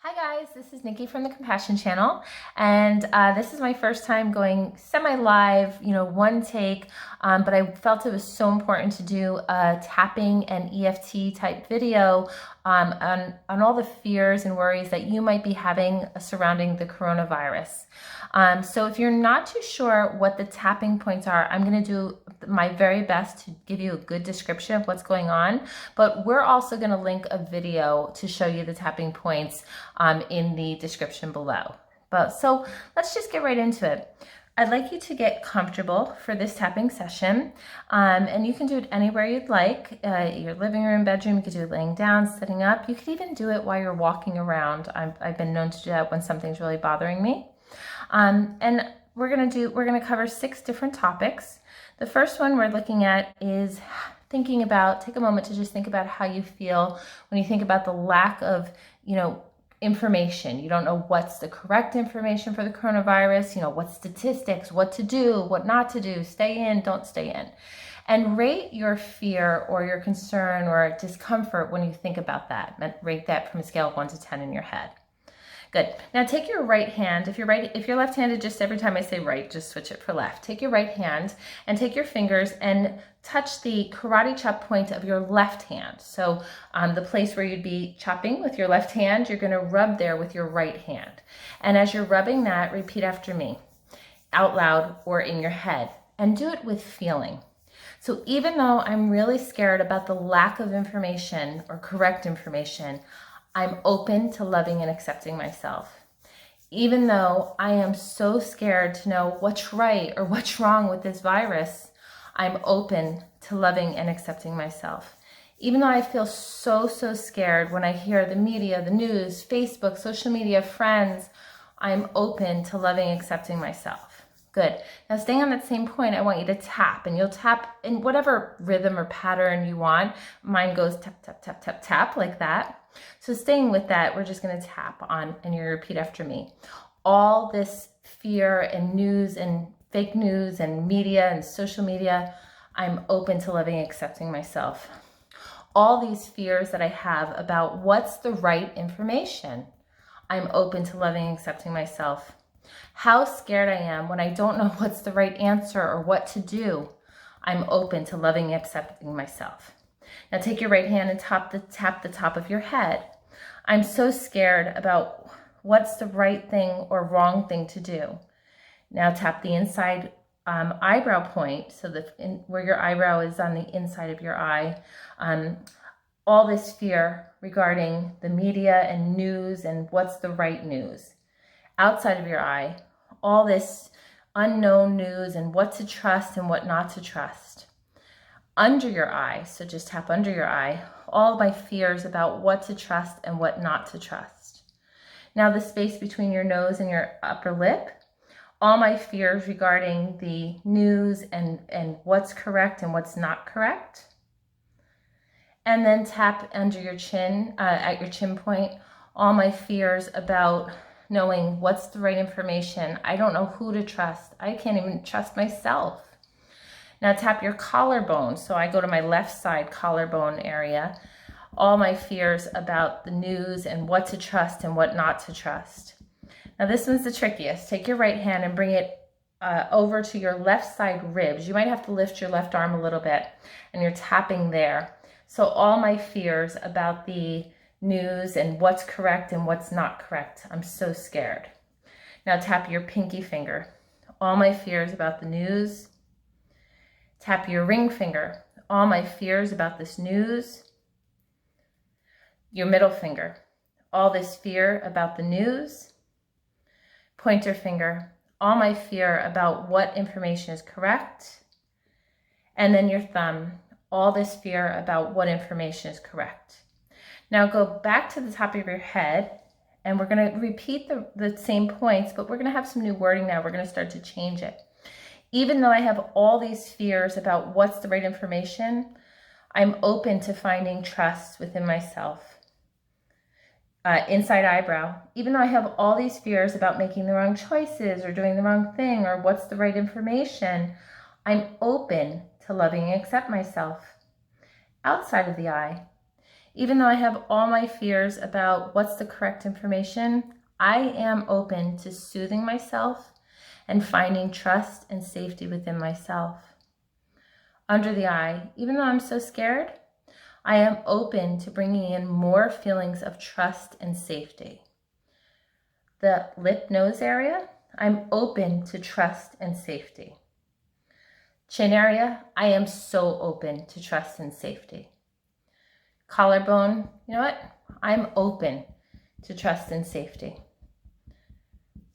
Hi guys, this is Nikki from the Compassion Channel, and this is my first time going semi-live, one take, but I felt it was so important to do a tapping and EFT type video on all the fears and worries that you might be having surrounding the coronavirus. So if you're not too sure what the tapping points are, I'm going to do my very best to give you a good description of what's going on, but we're also going to link a video to show you the tapping points in the description below. So let's just get right into it. I'd like you to get comfortable for this tapping session, and you can do it anywhere you'd like, your living room, bedroom. You could do it laying down, sitting up. You could even do it while you're walking around. I've been known to do that when something's really bothering me. And we're gonna cover 6 different topics. The first one we're looking at is take a moment to just think about how you feel when you think about the lack of, information. You don't know what's the correct information for the coronavirus, what statistics, what to do, what not to do, stay in, don't stay in. And rate your fear or your concern or discomfort when you think about that. Rate that from a scale of 1 to 10 in your head. Good. Now take your right hand. If you're left-handed, just every time I say right, just switch it for left. Take your right hand and take your fingers and touch the karate chop point of your left hand. So the place where you'd be chopping with your left hand, you're going to rub there with your right hand. And as you're rubbing that, repeat after me, out loud or in your head, and do it with feeling. So even though I'm really scared about the lack of information or correct information, I'm open to loving and accepting myself. Even though I am so scared to know what's right or what's wrong with this virus, I'm open to loving and accepting myself. Even though I feel so scared when I hear the media, the news, Facebook, social media, friends, I'm open to loving and accepting myself. Good. Now staying on that same point, I want you to tap, and you'll tap in whatever rhythm or pattern you want. Mine goes tap, tap, tap, tap, tap, like that. So staying with that, we're just going to tap on, and you repeat after me. All this fear and news and fake news and media and social media, I'm open to loving and accepting myself. All these fears that I have about what's the right information, I'm open to loving and accepting myself. How scared I am when I don't know what's the right answer or what to do, I'm open to loving and accepting myself. Now take your right hand and tap the top of your head. I'm so scared about what's the right thing or wrong thing to do. Now tap the inside eyebrow point, so where your eyebrow is on the inside of your eye. All this fear regarding the media and news and what's the right news. Outside of your eye, all this unknown news and what to trust and what not to trust. Under your eye, so just tap under your eye, all my fears about what to trust and what not to trust. Now the space between your nose and your upper lip, all my fears regarding the news and what's correct and what's not correct. And then tap under your chin, at your chin point, all my fears about knowing what's the right information. I don't know who to trust. I can't even trust myself. Now tap your collarbone. So I go to my left side collarbone area. All my fears about the news and what to trust and what not to trust. Now this one's the trickiest. Take your right hand and bring it over to your left side ribs. You might have to lift your left arm a little bit, and you're tapping there. So all my fears about the news and what's correct and what's not correct, I'm so scared. Now tap your pinky finger. All my fears about the news. Tap your ring finger. All my fears about this news. Your middle finger. All this fear about the news. Pointer finger. All my fear about what information is correct. And then your thumb. All this fear about what information is correct. Now go back to the top of your head, and we're going to repeat the same points, but we're going to have some new wording now. We're going to start to change it. Even though I have all these fears about what's the right information, I'm open to finding trust within myself. Inside eyebrow. Even though I have all these fears about making the wrong choices or doing the wrong thing or what's the right information, I'm open to loving and accept myself. Outside of the eye. Even though I have all my fears about what's the correct information, I am open to soothing myself and finding trust and safety within myself. Under the eye, even though I'm so scared, I am open to bringing in more feelings of trust and safety. The lip nose area, I'm open to trust and safety. Chin area, I am so open to trust and safety. Collarbone, you know what? I'm open to trust and safety.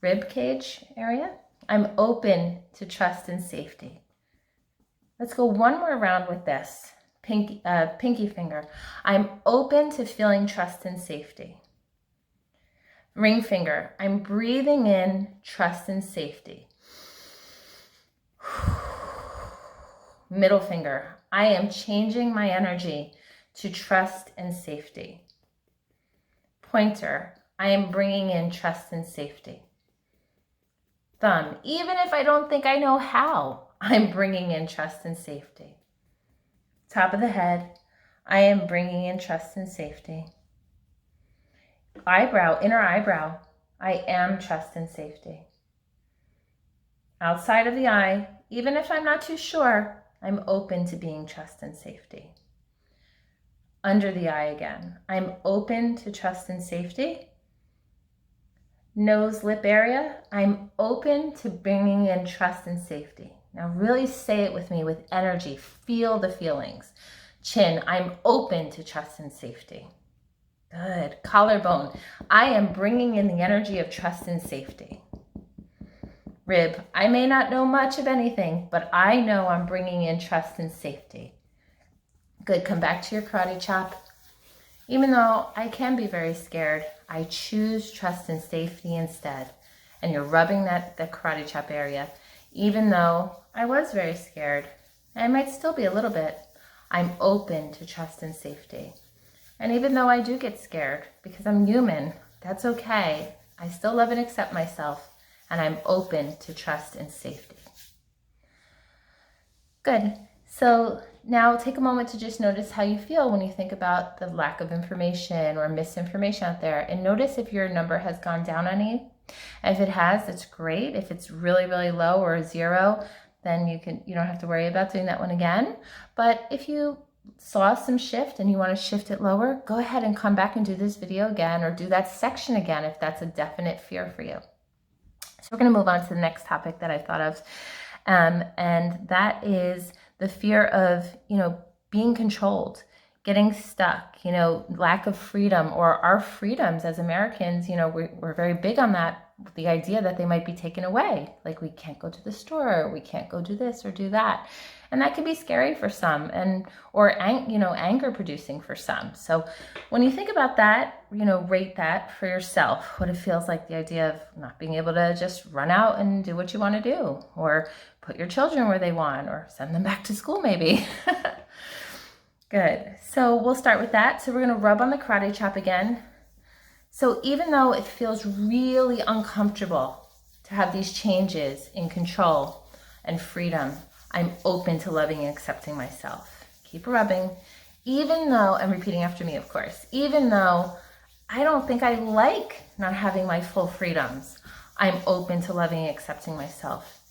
Rib cage area, I'm open to trust and safety. Let's go one more round with this. Pinky finger, I'm open to feeling trust and safety. Ring finger, I'm breathing in trust and safety. Middle finger, I am changing my energy to trust and safety. Pointer, I am bringing in trust and safety. Thumb, even if I don't think I know how, I'm bringing in trust and safety. Top of the head, I am bringing in trust and safety. Eyebrow, inner eyebrow, I am trust and safety. Outside of the eye, even if I'm not too sure, I'm open to being trust and safety. Under the eye again, I'm open to trust and safety. Nose, lip area, I'm open to bringing in trust and safety. Now really say it with me with energy. Feel the feelings. Chin, I'm open to trust and safety. Good. Collarbone, I am bringing in the energy of trust and safety. Rib, I may not know much of anything, but I know I'm bringing in trust and safety. Good. Come back to your karate chop. Even though I can be very scared, I choose trust and safety instead. And you're rubbing the karate chop area. Even though I was very scared, I might still be a little bit, I'm open to trust and safety. And even though I do get scared, because I'm human, that's okay. I still love and accept myself, and I'm open to trust and safety. Good. So now take a moment to just notice how you feel when you think about the lack of information or misinformation out there, and notice if your number has gone down any. If it has, that's great. If it's really, really low or 0, then you don't have to worry about doing that one again. But if you saw some shift and you want to shift it lower, go ahead and come back and do this video again, or do that section again if that's a definite fear for you. So we're going to move on to the next topic that I thought of, and that is the fear of, being controlled, getting stuck, lack of freedom, or our freedoms as Americans, we're very big on that, the idea that they might be taken away. Like we can't go to the store, we can't go do this or do that. And that can be scary for some, or anger producing for some. So when you think about that, rate that for yourself, what it feels like, the idea of not being able to just run out and do what you want to do, or put your children where they want, or send them back to school maybe. Good. So we'll start with that. So we're going to rub on the karate chop again. So even though it feels really uncomfortable to have these changes in control and freedom, I'm open to loving and accepting myself. Keep rubbing. Even though, and repeating after me, of course, even though I don't think I like not having my full freedoms, I'm open to loving and accepting myself.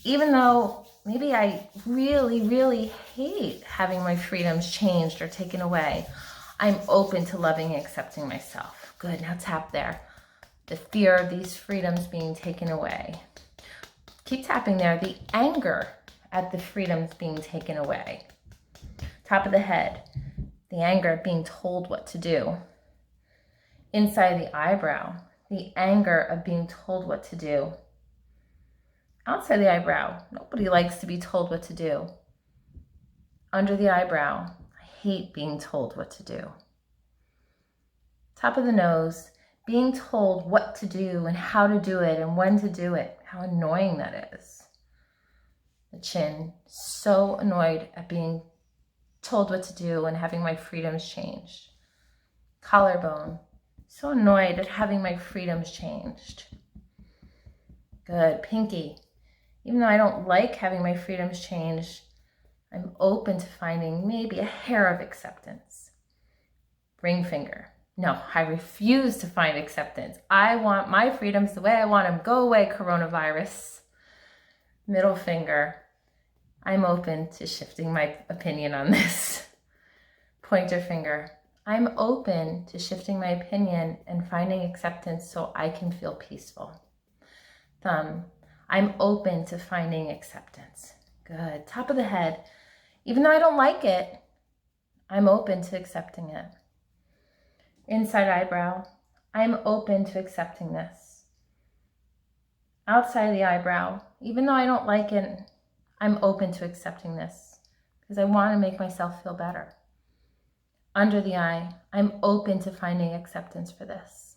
Even though maybe I really, really hate having my freedoms changed or taken away, I'm open to loving and accepting myself. Good, now tap there. The fear of these freedoms being taken away. Keep tapping there. The anger at the freedoms being taken away. Top of the head. The anger at being told what to do. Inside the eyebrow. The anger of being told what to do. Outside the eyebrow. Nobody likes to be told what to do. Under the eyebrow. I hate being told what to do. Top of the nose. Being told what to do and how to do it and when to do it. How annoying that is. The chin. So annoyed at being told what to do and having my freedoms changed. Collarbone. So annoyed at having my freedoms changed. Good. Pinky. Even though I don't like having my freedoms changed, I'm open to finding maybe a hair of acceptance. Ring finger. No, I refuse to find acceptance. I want my freedoms the way I want them. Go away, coronavirus. Middle finger. I'm open to shifting my opinion on this. Pointer finger. I'm open to shifting my opinion and finding acceptance so I can feel peaceful. Thumb. I'm open to finding acceptance. Good. Top of the head. Even though I don't like it, I'm open to accepting it. Inside eyebrow. I'm open to accepting this. Outside of the eyebrow. Even though I don't like it, I'm open to accepting this because I want to make myself feel better. Under the eye, I'm open to finding acceptance for this.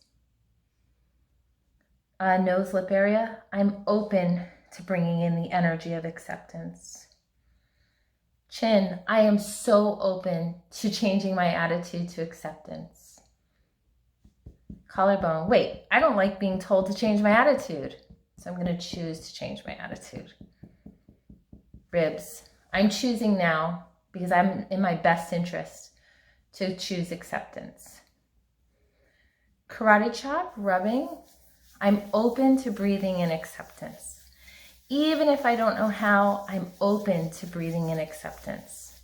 Nose, lip area, I'm open to bringing in the energy of acceptance. Chin, I am so open to changing my attitude to acceptance. Collarbone, wait, I don't like being told to change my attitude, so I'm going to choose to change my attitude. Ribs, I'm choosing now because I'm in my best interest to choose acceptance. Karate chop, rubbing, I'm open to breathing in acceptance. Even if I don't know how, I'm open to breathing in acceptance.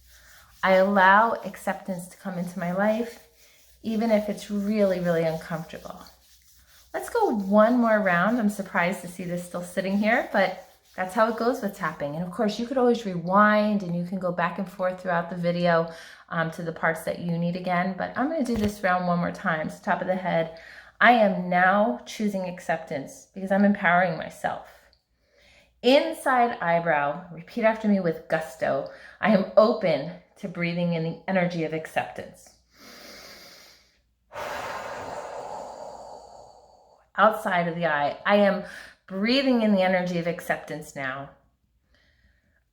I allow acceptance to come into my life, even if it's really, really uncomfortable. Let's go one more round. I'm surprised to see this still sitting here, but that's how it goes with tapping. And of course, you could always rewind and you can go back and forth throughout the video to the parts that you need again. But I'm going to do this round one more time. So top of the head, I am now choosing acceptance because I'm empowering myself. Inside eyebrow, repeat after me with gusto. I am open to breathing in the energy of acceptance. Outside of the eye, I am breathing in the energy of acceptance now.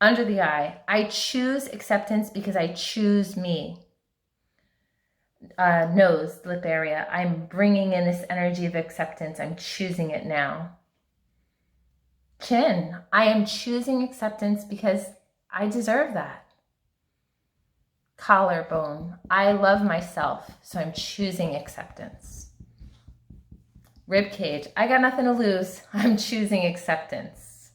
Under the eye, I choose acceptance because I choose me. Nose, lip area, I'm bringing in this energy of acceptance. I'm choosing it now. Chin, I am choosing acceptance because I deserve that. Collarbone, I love myself, so I'm choosing acceptance. Rib cage, I got nothing to lose. I'm choosing acceptance.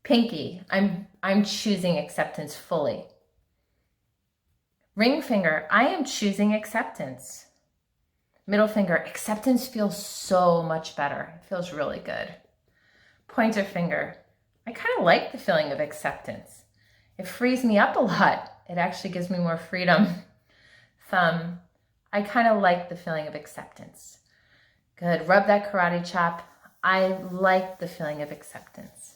Pinky, I'm choosing acceptance fully. Ring finger, I am choosing acceptance. Middle finger, acceptance feels so much better. It feels really good. Pointer finger, I kind of like the feeling of acceptance. It frees me up a lot. It actually gives me more freedom. Thumb, I kind of like the feeling of acceptance. Good, rub that karate chop. I like the feeling of acceptance.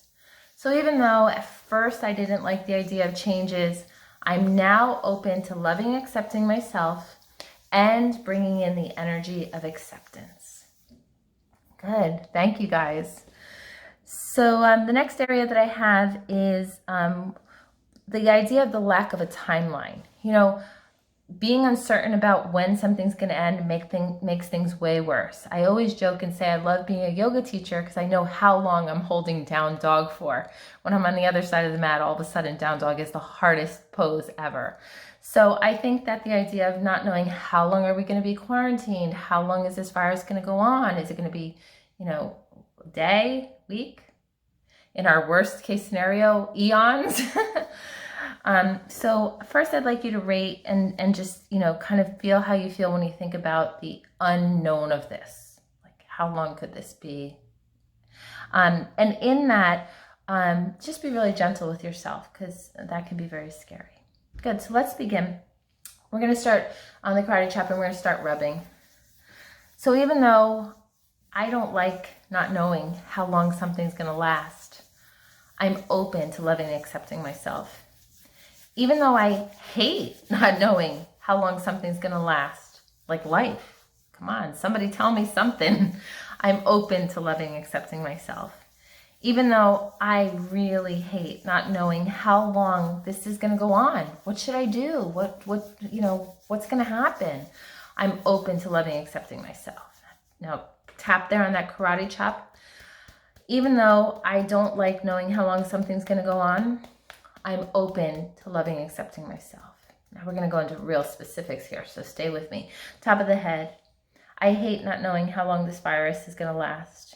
So even though at first I didn't like the idea of changes, I'm now open to loving and accepting myself and bringing in the energy of acceptance. Good, thank you guys. So the next area that I have is the idea of the lack of a timeline. You know, being uncertain about when something's going to end makes things way worse. I always joke and say I love being a yoga teacher because I know how long I'm holding down dog for. When I'm on the other side of the mat, all of a sudden down dog is the hardest pose ever. So I think that the idea of not knowing how long are we going to be quarantined, how long is this virus going to go on? Is it going to be, a day, week? In our worst case scenario, eons. So first I'd like you to rate and just, kind of feel how you feel when you think about the unknown of this. Like, how long could this be? And in that, just be really gentle with yourself because that can be very scary. Good, so let's begin. We're going to start on the karate chop and we're going to start rubbing. So even though I don't like not knowing how long something's going to last, I'm open to loving and accepting myself. Even though I hate not knowing how long something's going to last, like life. Come on, somebody tell me something. I'm open to loving and accepting myself. Even though I really hate not knowing how long this is going to go on. What should I do? What's going to happen? I'm open to loving and accepting myself. Now, tap there on that karate chop. Even though I don't like knowing how long something's going to go on, I'm open to loving and accepting myself. Now we're going to go into real specifics here, so stay with me. Top of the head. I hate not knowing how long this virus is going to last.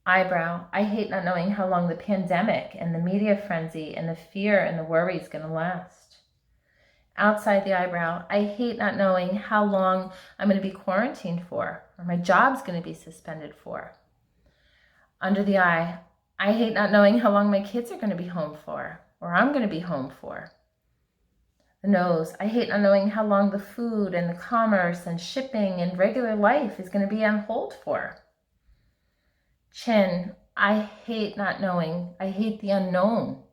Eyebrow. I hate not knowing how long the pandemic and the media frenzy and the fear and the worry is going to last. Outside the eyebrow. I hate not knowing how long I'm going to be quarantined for, or my job's going to be suspended for. Under the eye. I hate not knowing how long my kids are going to be home for, or I'm going to be home for. The nose. I hate not knowing how long the food and the commerce and shipping and regular life is going to be on hold for. Chin. I hate not knowing. I hate the unknown.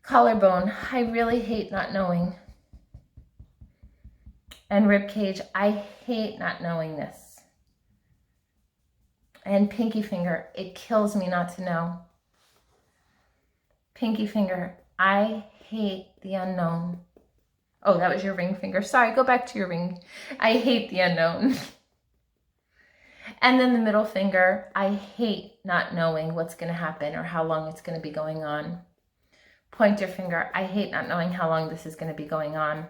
Collarbone. I really hate not knowing. And ribcage. I hate not knowing this. And pinky finger. It kills me not to know. Pinky finger. I hate the unknown. Oh, that was your ring finger. Sorry, go back to your ring. I hate the unknown. And then the middle finger. I hate not knowing what's going to happen or how long it's going to be going on. Pointer finger. I hate not knowing how long this is going to be going on.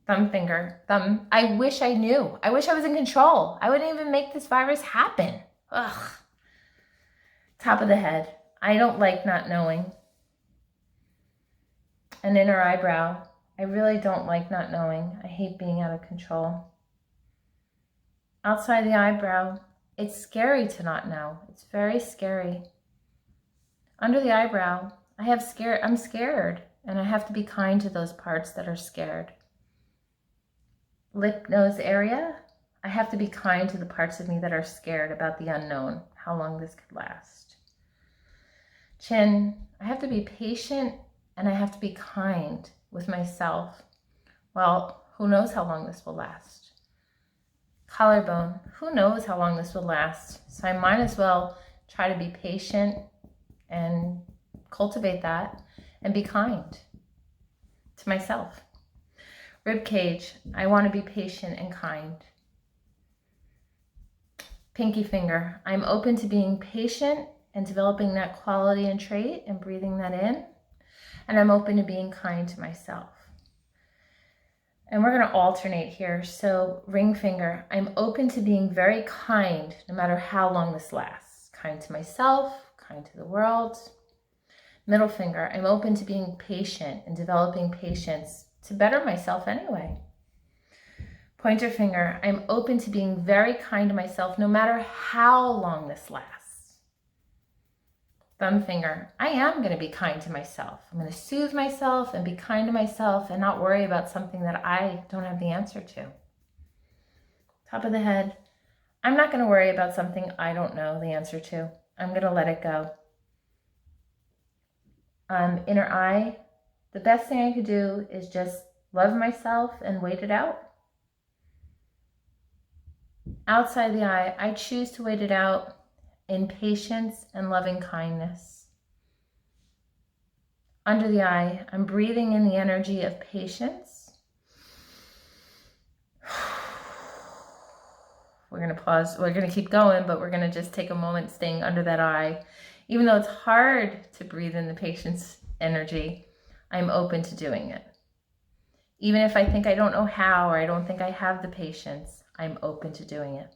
Thumb finger. Thumb. I wish I knew. I wish I was in control. I wouldn't even make this virus happen. Ugh. Top of the head. I don't like not knowing. An inner eyebrow. I really don't like not knowing. I hate being out of control. Outside the eyebrow. It's scary to not know. It's very scary. Under the eyebrow. I'm scared, and I have to be kind to those parts that are scared. Lip, nose area. I have to be kind to the parts of me that are scared about the unknown, how long this could last. Chin. I have to be patient, and I have to be kind with myself. Well, who knows how long this will last? Collarbone. Who knows how long this will last? So I might as well try to be patient and cultivate that and be kind to myself. Rib cage. I want to be patient and kind. Pinky finger. I'm open to being patient and developing that quality and trait and breathing that in. And I'm open to being kind to myself. And we're going to alternate here. So ring finger. I'm open to being very kind no matter how long this lasts. Kind to myself, kind to the world. Middle finger. I'm open to being patient and developing patience to better myself anyway. Pointer finger. I'm open to being very kind to myself no matter how long this lasts. Thumb finger. I am going to be kind to myself. I'm going to soothe myself and be kind to myself and not worry about something that I don't have the answer to. Top of the head. I'm not going to worry about something I don't know the answer to. I'm going to let it go. Inner eye. The best thing I could do is just love myself and wait it out. Outside the eye, I choose to wait it out in patience and loving kindness. Under the eye, I'm breathing in the energy of patience. We're going to pause. We're going to keep going, but we're going to just take a moment staying under that eye. Even though it's hard to breathe in the patience energy, I'm open to doing it. Even if I think I don't know how or I don't think I have the patience, I'm open to doing it.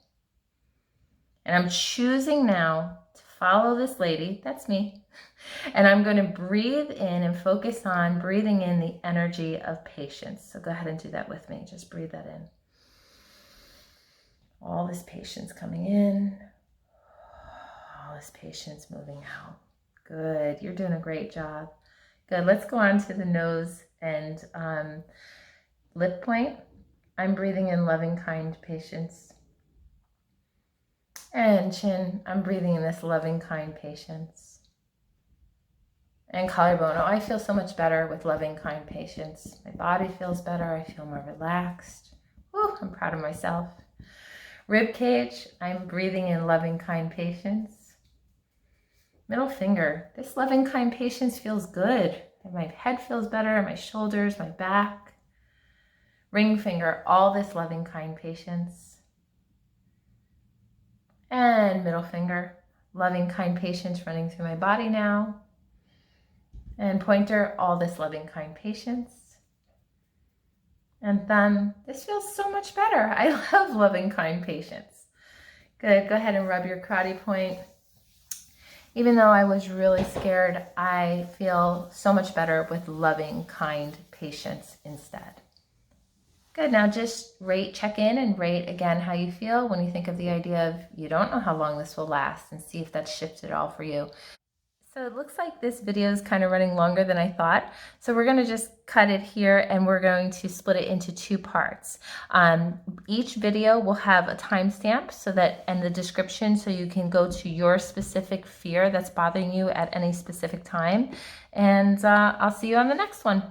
And I'm choosing now to follow this lady, that's me, and I'm going to breathe in and focus on breathing in the energy of patience. So go ahead and do that with me. Just breathe that in. All this patience coming in, all this patience moving out. Good. You're doing a great job. Good. Let's go on to the nose and lip point. I'm breathing in loving, kind patience. And chin, I'm breathing in this loving, kind patience. And collarbone, oh, I feel so much better with loving, kind patience. My body feels better. I feel more relaxed. Woo, I'm proud of myself. Rib cage, I'm breathing in loving, kind patience. Middle finger, this loving, kind patience feels good. My head feels better, my shoulders, my back. Ring finger, all this loving, kind patience. And middle finger, loving, kind patience running through my body now. And pointer, all this loving, kind patience. And thumb, this feels so much better. I love loving, kind patience. Good, go ahead and rub your karate point. Even though I was really scared, I feel so much better with loving, kind patience instead. Good, now just check in and rate again how you feel when you think of the idea of you don't know how long this will last, and see if that's shifted at all for you. So it looks like this video is kind of running longer than I thought. So we're going to just cut it here, and we're going to split it into 2 parts. Each video will have a timestamp and the description, so you can go to your specific fear that's bothering you at any specific time. And I'll see you on the next one.